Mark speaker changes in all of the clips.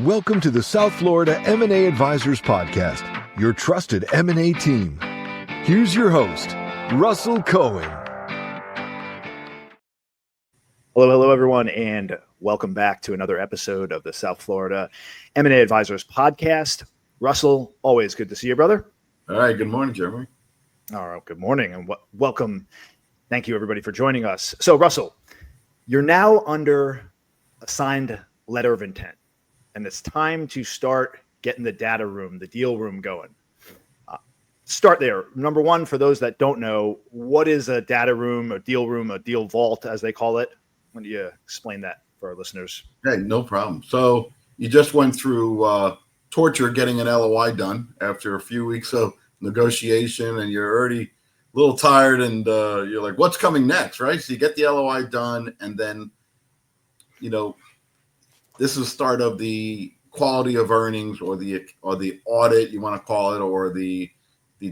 Speaker 1: Welcome to the South Florida M&A Advisors Podcast, your trusted M&A team. Here's your host, Russell Cohen.
Speaker 2: Hello, everyone, and welcome back to another episode of the South Florida M&A Advisors Podcast. Russell, always good to see you, brother.
Speaker 3: All right. Good morning, Jeremy.
Speaker 2: All right. Good morning and welcome. Thank you, everybody, for joining us. So, Russell, you're now under a signed letter of intent, and it's time to start getting the data room, the deal room going. Start there. Number one, for those that don't know, what is a data room, a deal vault, as they call it? Why don't you explain that for our listeners?
Speaker 3: Hey, no problem. So you just went through torture getting an LOI done after a few weeks of negotiation, and you're already a little tired, and you're like, what's coming next, right? So you get the LOI done, and then, this is the start of the quality of earnings or the audit, you want to call it, or the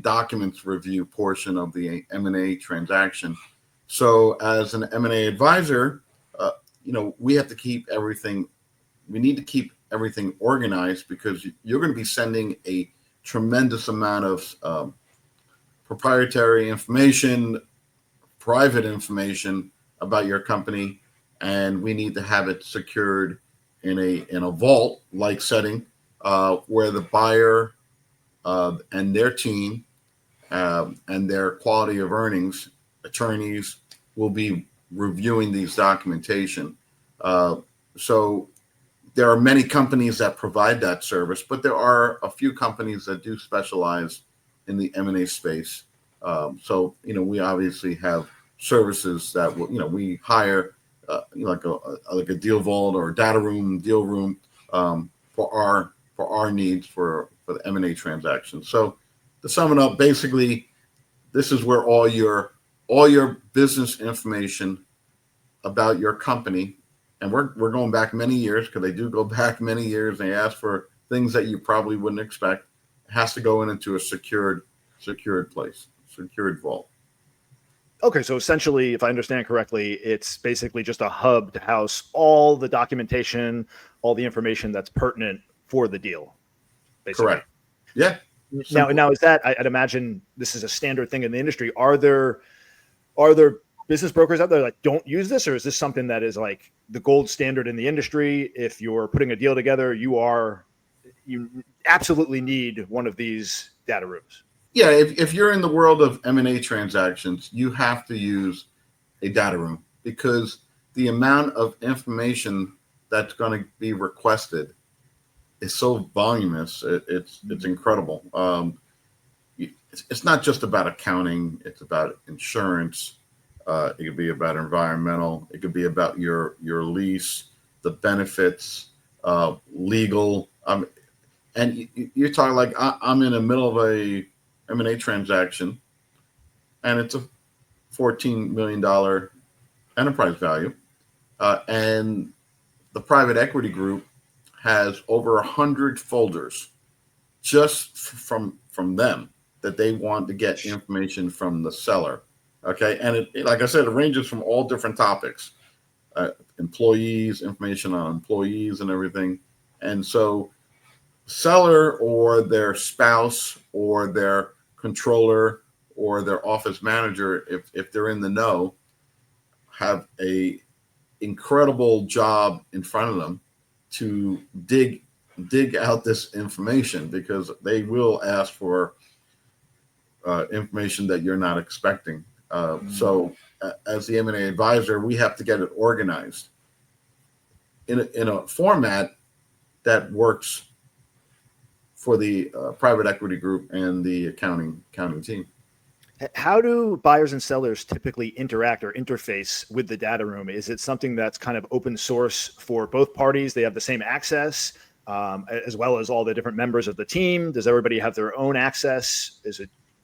Speaker 3: documents review portion of the M&A transaction. So as an M&A advisor, we have to keep everything. We need to keep everything organized because you're going to be sending a tremendous amount of proprietary information, private information about your company, and we need to have it secured in a vault-like setting where the buyer and their team and their quality of earnings attorneys will be reviewing these documentation. So there are many companies that provide that service, but there are a few companies that do specialize in the M&A space. So we obviously have services that we hire like a deal vault or a data room, deal room for our needs for the M&A transaction. So to sum it up, basically, this is where all your business information about your company, and we're going back many years because they do go back many years. They ask for things that you probably wouldn't expect. It has to go into a secured place, secured vault.
Speaker 2: Okay, so essentially, if I understand correctly, it's basically just a hub to house all the documentation, all the information that's pertinent for the deal. Basically.
Speaker 3: Correct. Yeah.
Speaker 2: Now is that? I'd imagine this is a standard thing in the industry. Are there business brokers out there that don't use this, or is this something that is like the gold standard in the industry? If you're putting a deal together, you absolutely need one of these data rooms.
Speaker 3: Yeah, if you're in the world of M&A transactions, you have to use a data room because the amount of information that's going to be requested is so voluminous. It's incredible. It's not just about accounting. It's about insurance. It could be about environmental. It could be about your lease, the benefits, legal. And you're talking like I'm in the middle of a M&A transaction, and it's a $14 million enterprise value, and the private equity group has over 100 folders just from them that they want to get information from the seller. Okay, and it, like I said, it ranges from all different topics, employees, information on employees, and everything, and so seller or their spouse or their controller or their office manager, if they're in the know, have a incredible job in front of them to dig out this information because they will ask for information that you're not expecting. So as the M&A advisor, we have to get it organized in a format that works for the private equity group and the accounting team.
Speaker 2: How do buyers and sellers typically interact or interface with the data room? Is it something that's kind of open source for both parties? They have the same access, as well as all the different members of the team? Does everybody have their own access?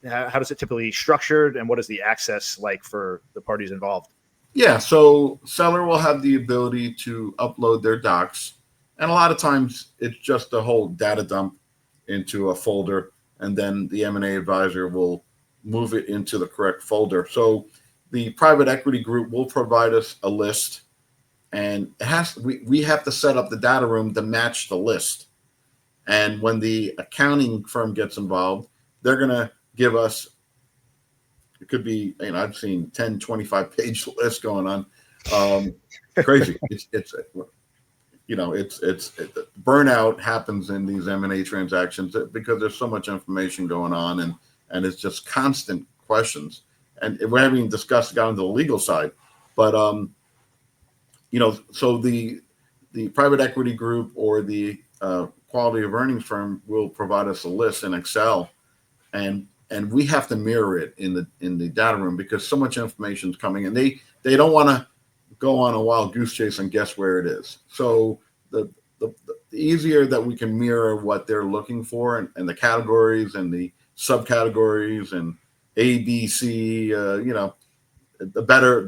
Speaker 2: How does it typically structured, and what is the access like for the parties involved?
Speaker 3: Yeah, so seller will have the ability to upload their docs, and a lot of times it's just a whole data dump into a folder, and then the M&A advisor will move it into the correct folder. So the private equity group will provide us a list and we have to set up the data room to match the list. And when the accounting firm gets involved, they're going to give us, it could be, I've seen 10, 25 page lists going on. Crazy. It's burnout happens in these M&A transactions because there's so much information going on, and it's just constant questions. And we haven't even got into the legal side, but so the private equity group or the quality of earnings firm will provide us a list in Excel, and we have to mirror it in the data room because so much information is coming, and they don't want to go on a wild goose chase and guess where it is. So the easier that we can mirror what they're looking for and the categories and the subcategories and A, B, C, the better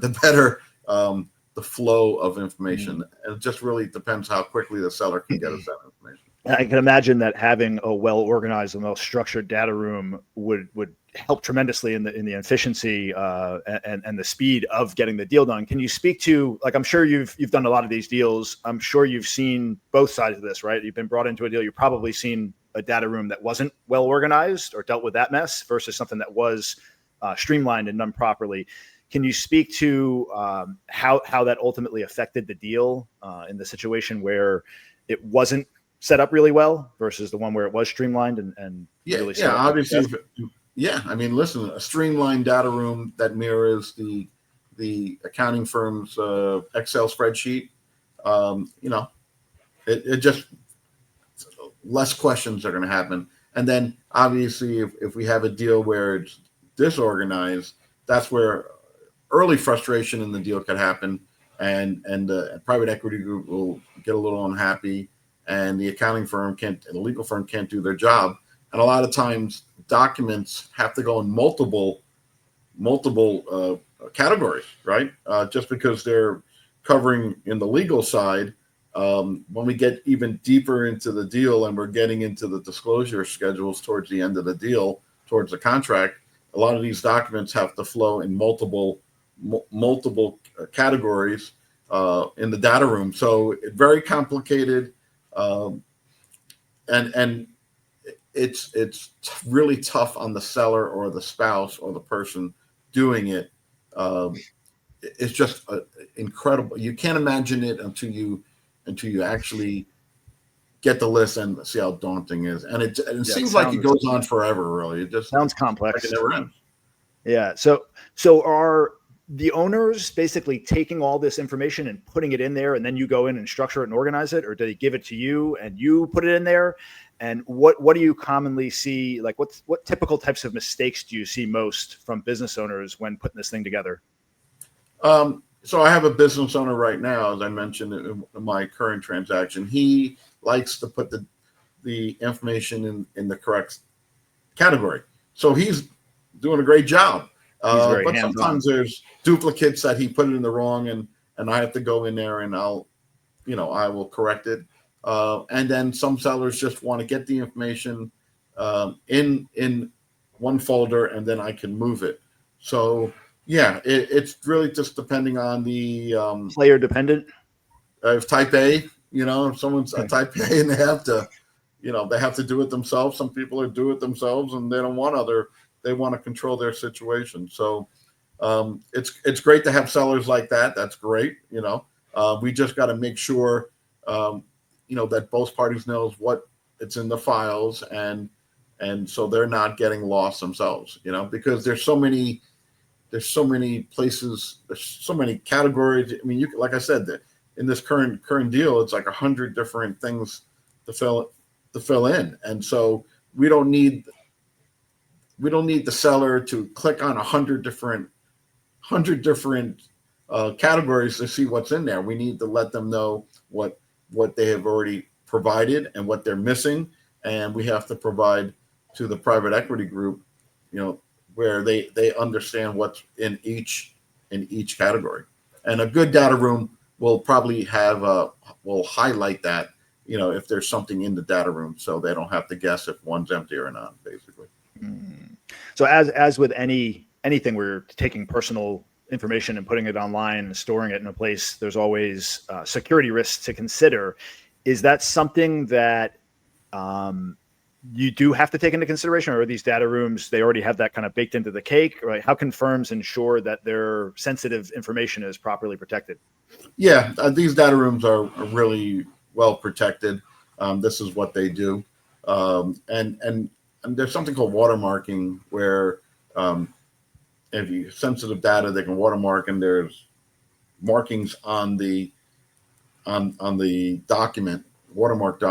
Speaker 3: the flow of information. And it just really depends how quickly the seller can get us that information.
Speaker 2: I can imagine that having a well-organized and well-structured data room would help tremendously in the efficiency and the speed of getting the deal done. Can you speak to, like, I'm sure you've done a lot of these deals. I'm sure you've seen both sides of this, right? You've been brought into a deal. You've probably seen a data room that wasn't well organized or dealt with that mess versus something that was streamlined and done properly. Can you speak to how that ultimately affected the deal in the situation where it wasn't set up really well versus the one where it was streamlined and really set up
Speaker 3: obviously. I mean, listen, a streamlined data room that mirrors the accounting firm's Excel spreadsheet, it just less questions are going to happen. And then obviously if we have a deal where it's disorganized, that's where early frustration in the deal could happen, and the private equity group will get a little unhappy, and the accounting firm and the legal firm can't do their job. And a lot of times documents have to go in multiple categories, right? Just because they're covering in the legal side. When we get even deeper into the deal and we're getting into the disclosure schedules towards the end of the deal, towards the contract, a lot of these documents have to flow in multiple categories in the data room. So it's very complicated, and it's really tough on the seller or the spouse or the person doing it. It's just incredible. You can't imagine it until you actually get the list and see how daunting it is. And it seems like it goes on forever, really. It just
Speaker 2: sounds complex.
Speaker 3: Like it never ends.
Speaker 2: Yeah. So are the owners basically taking all this information and putting it in there, and then you go in and structure it and organize it, or do they give it to you and you put it in there? And what do you commonly see? Like what typical types of mistakes do you see most from business owners when putting this thing together?
Speaker 3: So I have a business owner right now, as I mentioned in my current transaction. He likes to put the information in the correct category. So he's doing a great job. But sometimes there's duplicates that he put it in the wrong, and I have to go in there and I will correct it. And then some sellers just want to get the information in one folder, and then I can move it. So yeah, it's really just depending on the
Speaker 2: player dependent.
Speaker 3: If type A, if someone's a type A and they have to do it themselves. Some people do it themselves and they don't want they want to control their situation. So it's great to have sellers like that. That's great. We just got to make sure, that both parties knows what it's in the files, and so they're not getting lost themselves, because there's so many places, there's so many categories. I mean, like I said, in this current deal, it's like 100 different things to fill in. And so we don't need the seller to click on 100 different categories to see what's in there. We need to let them know what they have already provided and what they're missing. And we have to provide to the private equity group, where they understand what's in each category. And a good data room will probably will highlight that, if there's something in the data room, so they don't have to guess if one's empty or not, basically.
Speaker 2: So as with anything where you're taking personal information and putting it online and storing it in a place, there's always security risks to consider. Is that something that you do have to take into consideration, or are these data rooms, they already have that kind of baked into the cake, right? How can firms ensure that their sensitive information is properly protected?
Speaker 3: Yeah, these data rooms are really well protected. This is what they do. And there's something called watermarking where if you sensitive data, they can watermark, and there's markings on the document, watermark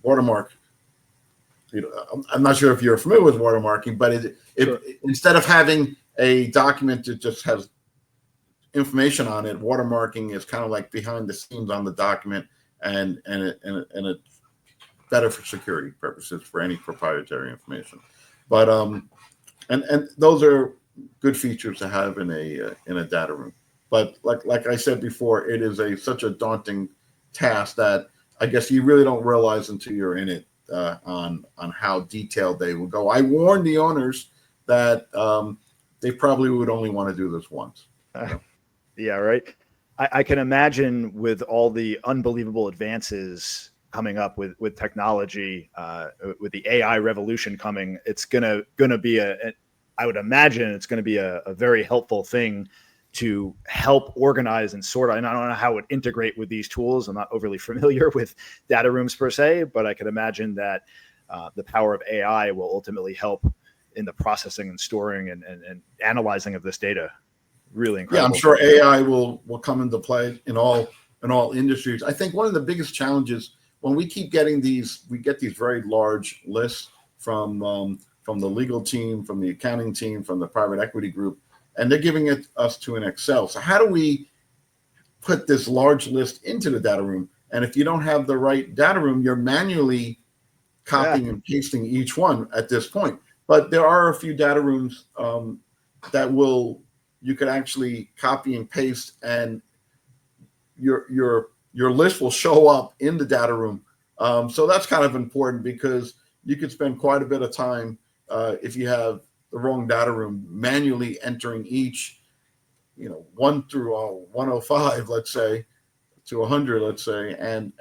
Speaker 3: watermark. I'm not sure if you're familiar with watermarking, but
Speaker 2: Sure.
Speaker 3: instead of having a document that just has information on it, watermarking is kind of like behind the scenes on the document, and it's better for security purposes for any proprietary information. But and those are good features to have in a data room. But like I said before, it is such a daunting task that I guess you really don't realize until you're in it on how detailed they will go. I warned the owners that they probably would only want to do this once.
Speaker 2: Yeah, right. I can imagine with all the unbelievable advances coming up with technology, with the AI revolution coming, it's gonna be I would imagine it's going to be a very helpful thing to help organize and sort. And I don't know how it would integrate with these tools. I'm not overly familiar with data rooms per se, but I can imagine that the power of AI will ultimately help in the processing and storing and analyzing of this data. Really incredible.
Speaker 3: Yeah, I'm sure AI will come into play in all industries. I think one of the biggest challenges when we keep getting these very large lists from the legal team, from the accounting team, from the private equity group, and they're giving us to an Excel. So how do we put this large list into the data room? And if you don't have the right data room, you're manually copying and pasting each one at this point. But there are a few data rooms that you could actually copy and paste, and your list will show up in the data room. So that's kind of important because you could spend quite a bit of time if you have the wrong data room manually entering each, 1 through 105, let's say, to 100, let's say, and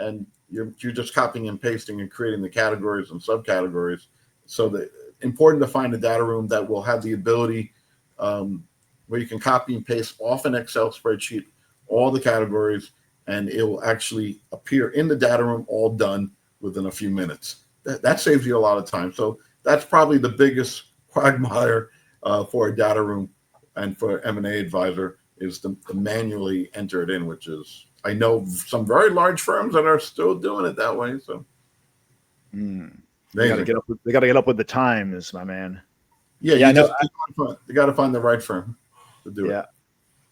Speaker 3: you're just copying and pasting and creating the categories and subcategories. So the important to find a data room that will have the ability where you can copy and paste off an Excel spreadsheet all the categories, and it will actually appear in the data room all done within a few minutes. That saves you a lot of time. So that's probably the biggest quagmire for a data room and for M&A advisor is to manually enter it in, which is, I know some very large firms that are still doing it that way. So
Speaker 2: they got to get up with the times, my man.
Speaker 3: Yeah, you got to find the right firm to do it.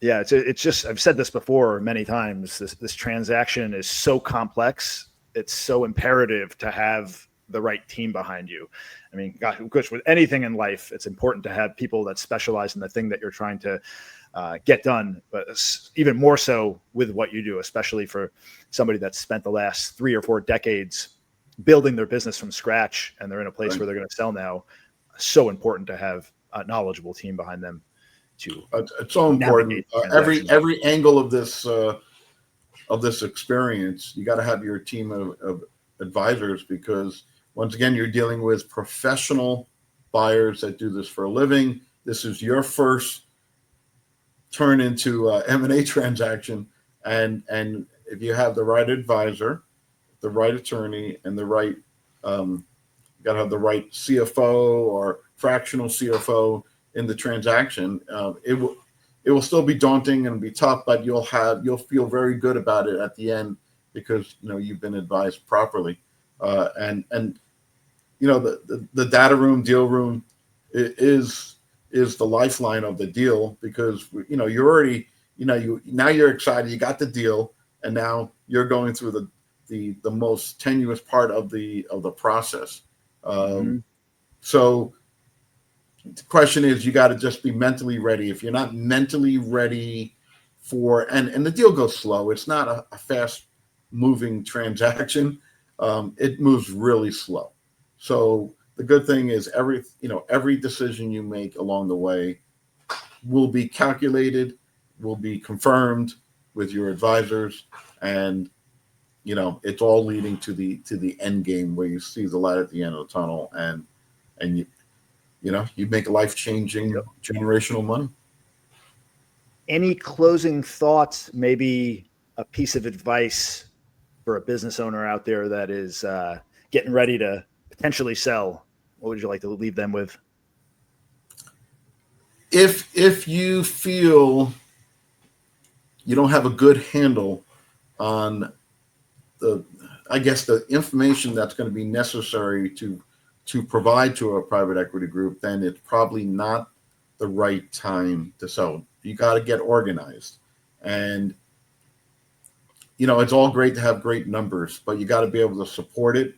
Speaker 2: Yeah, it's just, I've said this before many times. This transaction is so complex. It's so imperative to have the right team behind you. I mean, gosh, of course, with anything in life, it's important to have people that specialize in the thing that you're trying to get done. But even more so with what you do, especially for somebody that's spent the last 3 or 4 decades building their business from scratch, and they're in a place where they're going to sell now. So important to have a knowledgeable team behind them.
Speaker 3: It's so important. Every angle of this experience, you got to have your team of advisors, because once again, you're dealing with professional buyers that do this for a living. This is your first turn into M&A transaction, and if you have the right advisor, the right attorney, and the right you got to have the right CFO or fractional CFO in the transaction. It will still be daunting and be tough, but you'll feel very good about it at the end because you've been advised properly. And the data room, deal room is the lifeline of the deal, because you're already now you're excited, you got the deal, and now you're going through the most tenuous part of the process. So the question is, you got to just be mentally ready. If you're not mentally ready and the deal goes slow, it's not a fast moving transaction. It moves really slow. So the good thing is every decision you make along the way, will be calculated, will be confirmed with your advisors, and it's all leading to the end game where you see the light at the end of the tunnel, and you make life-changing generational money.
Speaker 2: Any closing thoughts, maybe a piece of advice for a business owner out there that is getting ready to potentially sell? What would you like to leave them with?
Speaker 3: If you feel you don't have a good handle on the information that's going to be necessary to provide to a private equity group, then it's probably not the right time to sell. You got to get organized, and it's all great to have great numbers, but you got to be able to support it.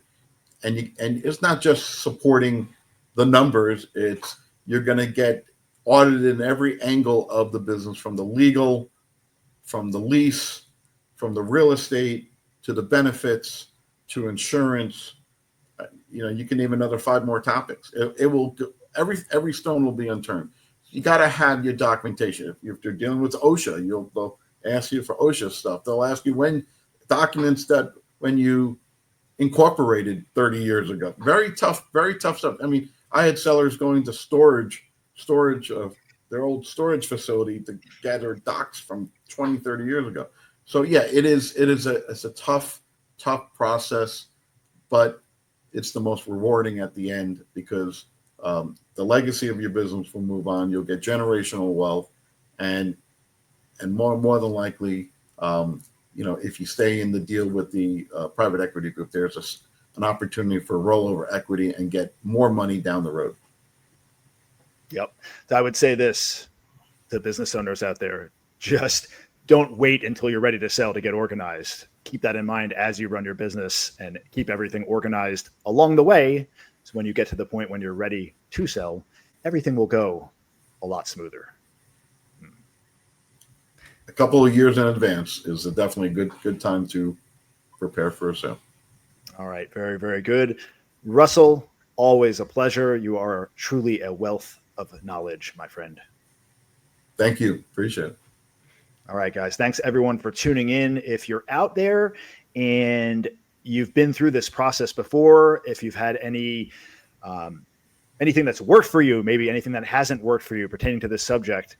Speaker 3: And it's not just supporting the numbers; it's you're going to get audited in every angle of the business, from the legal, from the lease, from the real estate, to the benefits, to insurance. You can name another 5 more topics. It will, every stone will be unturned. You got to have your documentation. If you're dealing with OSHA, they'll ask you for OSHA stuff. They'll ask you when you incorporated 30 years ago. Very tough stuff. I mean, I had sellers going to storage of their old storage facility to gather docs from 20, 30 years ago. So yeah, it's a tough process, but it's the most rewarding at the end, because the legacy of your business will move on. You'll get generational wealth, and more than likely, if you stay in the deal with the private equity group, there's an opportunity for rollover equity and get more money down the road.
Speaker 2: Yep. So I would say this to business owners out there: just don't wait until you're ready to sell to get organized. Keep that in mind as you run your business, and keep everything organized along the way. So when you get to the point when you're ready to sell, everything will go a lot smoother.
Speaker 3: A couple of years in advance is definitely a good time to prepare for a sale.
Speaker 2: All right. Very, very good. Russell, always a pleasure. You are truly a wealth of knowledge, my friend.
Speaker 3: Thank you. Appreciate it.
Speaker 2: All right, guys. Thanks everyone for tuning in. If you're out there and you've been through this process before, if you've had anything that's worked for you, maybe anything that hasn't worked for you pertaining to this subject,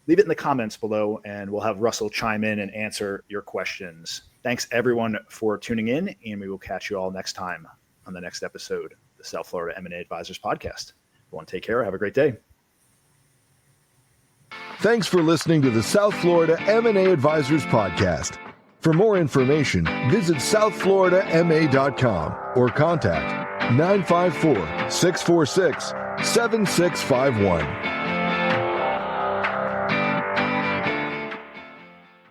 Speaker 2: leave it in the comments below, and we'll have Russell chime in and answer your questions. Thanks everyone for tuning in, and we will catch you all next time on the next episode of the South Florida M&A Advisors Podcast. Everyone, take care. Have a great day.
Speaker 1: Thanks for listening to the South Florida M&A Advisors Podcast. For more information, visit southfloridama.com or contact 954-646-7651.